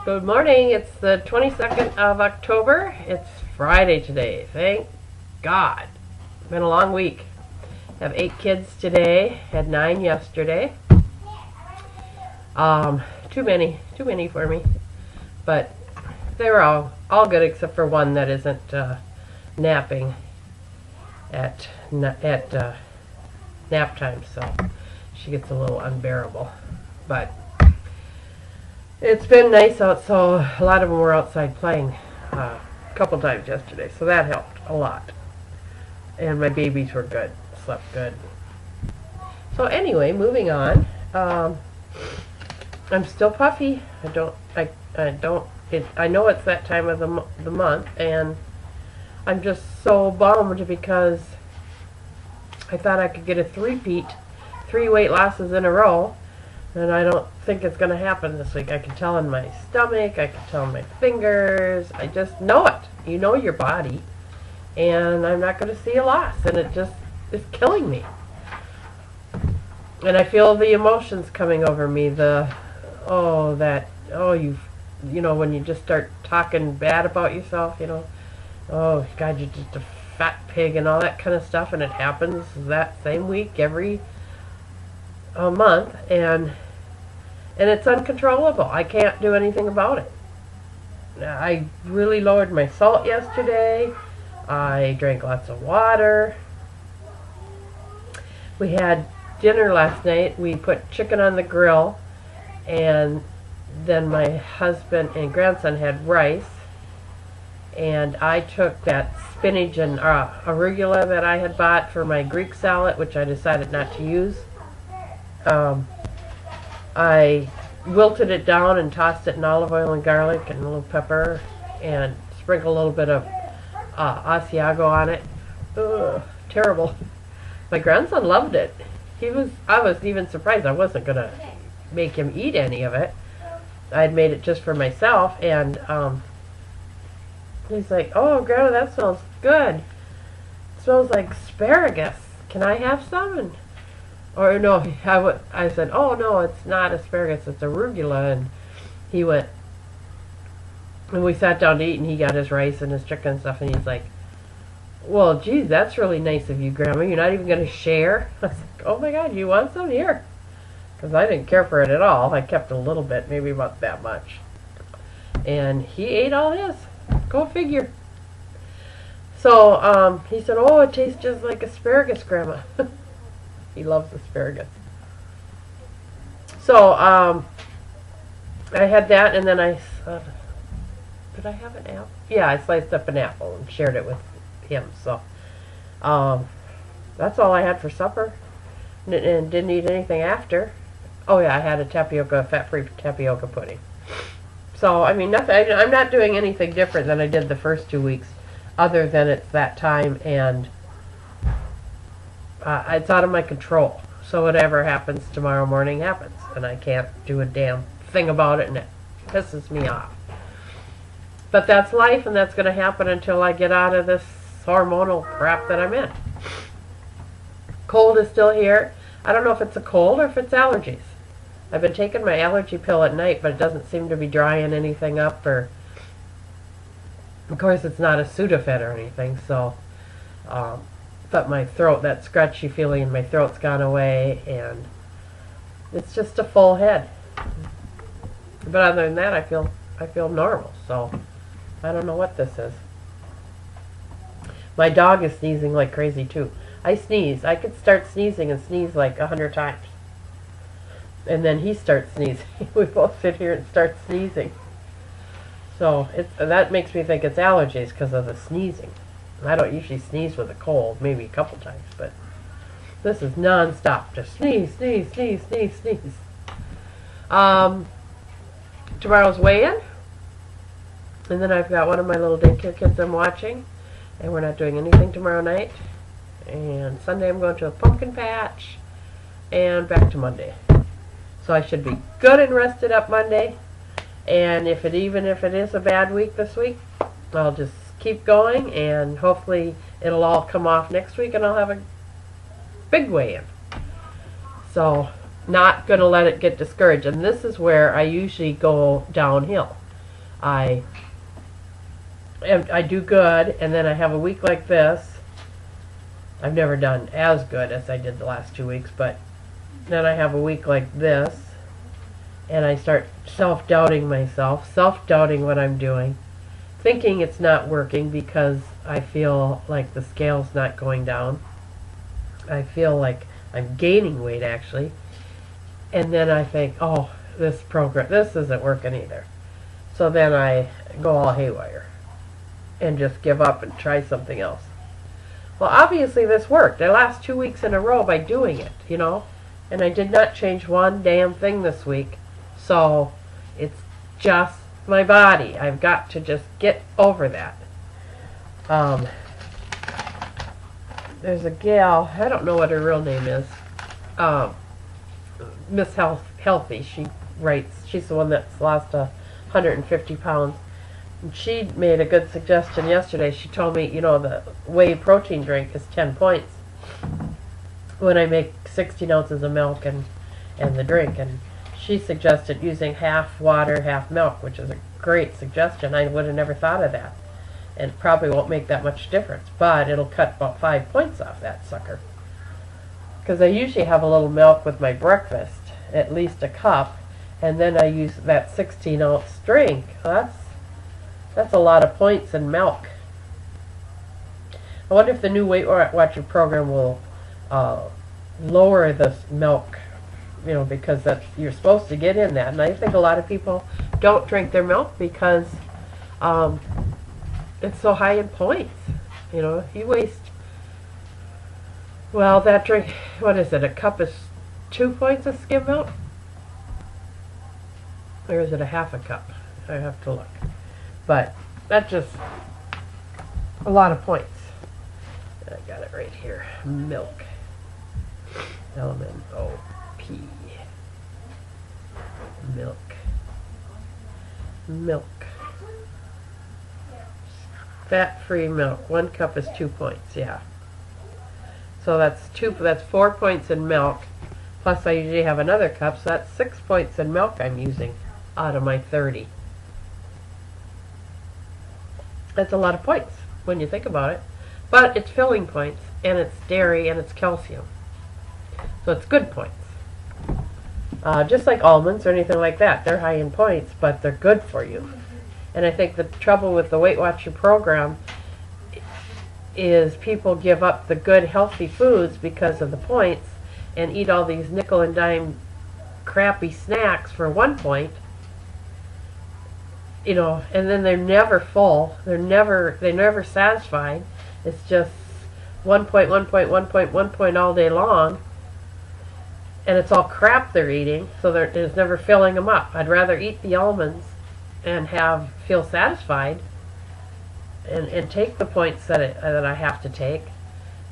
Good morning. It's the 22nd of October. It's Friday today. Thank God. Been a long week. Have 8 kids today. Had 9 yesterday. Too many for me. But they were all good except for one that isn't napping at nap time, so she gets a little unbearable. But it's been nice out, so a lot of them were outside playing a couple times yesterday, so that helped a lot. And my babies were good, slept good. So anyway, moving on. I'm still puffy. I know it's that time of the month, and I'm just so bummed because I thought I could get a three-peat, 3 weight losses in a row. And I don't think it's going to happen this week. I can tell in my stomach. I can tell in my fingers. I just know it. You know your body. And I'm not going to see a loss. And it just is killing me. And I feel the emotions coming over me. You know, when you just start talking bad about yourself, you know. Oh, God, you're just a fat pig and all that kind of stuff. And it happens that same week every a month, and it's uncontrollable. I can't do anything about it. I really lowered my salt yesterday. I drank lots of water. We had dinner last night. We put chicken on the grill, and then my husband and grandson had rice, and I took that spinach and arugula that I had bought for my Greek salad, which I decided not to use. I wilted it down and tossed it in olive oil and garlic and a little pepper and sprinkled a little bit of Asiago on it. Ugh, terrible. My grandson loved it. I was even surprised. I wasn't going to make him eat any of it. I had made it just for myself, and he's like, "Oh, Grandma, that smells good. It smells like asparagus. Can I have some?" Or no, I said, "Oh no, it's not asparagus, it's arugula." And he went, and we sat down to eat, and he got his rice and his chicken and stuff, and he's like, "Well, geez, that's really nice of you, Grandma. You're not even going to share?" I was like, "Oh my God, you want some? Here." Because I didn't care for it at all. I kept a little bit, maybe about that much. And he ate all his. Go figure. So he said, "Oh, it tastes just like asparagus, Grandma." He loves asparagus. So, I had that, and then did I have an apple? Yeah, I sliced up an apple and shared it with him. So, that's all I had for supper, and didn't eat anything after. Oh yeah, I had a fat-free tapioca pudding. So, I mean, nothing. I'm not doing anything different than I did the first 2 weeks, other than it's that time, and it's out of my control. So whatever happens tomorrow morning happens, and I can't do a damn thing about it, and it pisses me off. But that's life, and that's going to happen until I get out of this hormonal crap that I'm in. Cold is still here. I don't know if it's a cold or if it's allergies. I've been taking my allergy pill at night, but it doesn't seem to be drying anything up, or of course it's not a Sudafed or anything, so but my throat, that scratchy feeling in my throat's gone away, and it's just a full head. But other than that, I feel normal. So I don't know what this is. My dog is sneezing like crazy too. I sneeze. I could start sneezing and sneeze like 100 times, and then he starts sneezing. We both sit here and start sneezing. So that makes me think it's allergies because of the sneezing. I don't usually sneeze with a cold, maybe a couple times, but this is non-stop. Just sneeze, sneeze, sneeze, sneeze, sneeze. Tomorrow's weigh-in, and then I've got one of my little daycare kids I'm watching, and we're not doing anything tomorrow night. And Sunday I'm going to a pumpkin patch, and back to Monday. So I should be good and rested up Monday, and even if it is a bad week this week, I'll just keep going, and hopefully it'll all come off next week, and I'll have a big weigh-in. So not going to let it get discouraged, and this is where I usually go downhill. I do good, and then I have a week like this. I've never done as good as I did the last 2 weeks, but then I have a week like this, and I start self-doubting myself, self-doubting what I'm doing, thinking it's not working because I feel like the scale's not going down. I feel like I'm gaining weight, actually. And then I think, oh, this isn't working either. So then I go all haywire and just give up and try something else. Well, obviously this worked. The last 2 weeks in a row by doing it, you know. And I did not change one damn thing this week. So it's just my body. I've got to just get over that. There's a gal, I don't know what her real name is. Miss Healthy, she writes. She's the one that's lost 150 pounds. She made a good suggestion yesterday. She told me, you know, the whey protein drink is 10 points when I make 16 ounces of milk and the drink. And she suggested using half water, half milk, which is a great suggestion. I would have never thought of that. And probably won't make that much difference, but it'll cut about 5 points off that sucker. Because I usually have a little milk with my breakfast, at least a cup, and then I use that 16-ounce drink. That's a lot of points in milk. I wonder if the new Weight Watcher program will lower the milk, you know, because you're supposed to get in that. And I think a lot of people don't drink their milk because it's so high in points. You know, you waste, well, that drink, what is it, a cup is 2 points of skim milk? Or is it a half a cup? I have to look. But that's just a lot of points. I got it right here. Milk. L-M-O-P. Milk. Milk. Fat-free milk. 1 cup is 2 points, yeah. So that's 4 points in milk. Plus I usually have another cup, so that's 6 points in milk I'm using out of my 30. That's a lot of points when you think about it. But it's filling points, and it's dairy, and it's calcium. So it's good points. Just like almonds or anything like that. They're high in points, but they're good for you. And I think the trouble with the Weight Watcher program is people give up the good, healthy foods because of the points and eat all these nickel and dime crappy snacks for 1 point. You know, and then they're never full. They're never satisfied. It's just 1 point, 1 point, 1 point, 1 point all day long. And it's all crap they're eating, so there's never filling them up. I'd rather eat the almonds and feel satisfied and take the points that I have to take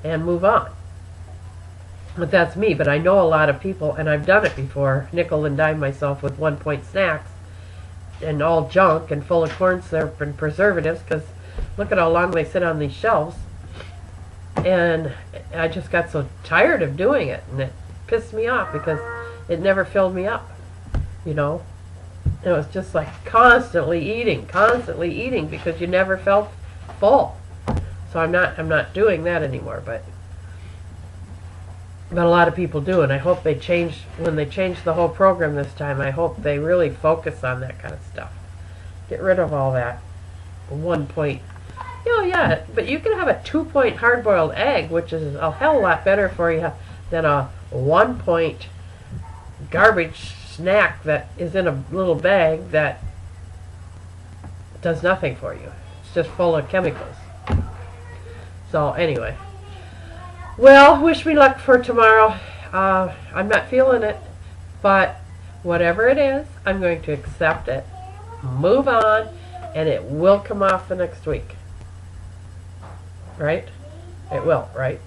and move on. But that's me. But I know a lot of people, and I've done it before, nickel and dime myself with 1 point snacks and all junk and full of corn syrup and preservatives, because look at how long they sit on these shelves. And I just got so tired of doing it, and it pissed me off because it never filled me up, you know. It was just like constantly eating because you never felt full. So I'm not doing that anymore, but a lot of people do, and I hope they change when they change the whole program this time. I hope they really focus on that kind of stuff. Get rid of all that 1 point. You know, yeah, but you can have a 2 point hard-boiled egg, which is a hell of a lot better for you than a 1 point garbage snack that is in a little bag that does nothing for you. It's just full of chemicals. So anyway, well, wish me luck for tomorrow. I'm not feeling it, but whatever it is, I'm going to accept it, move on, and it will come off the next week. Right? It will, right?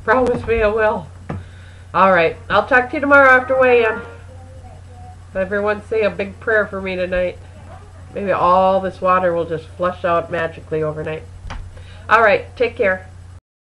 Promise me it will. Alright, I'll talk to you tomorrow after weigh-in. Everyone say a big prayer for me tonight. Maybe all this water will just flush out magically overnight. Alright, take care.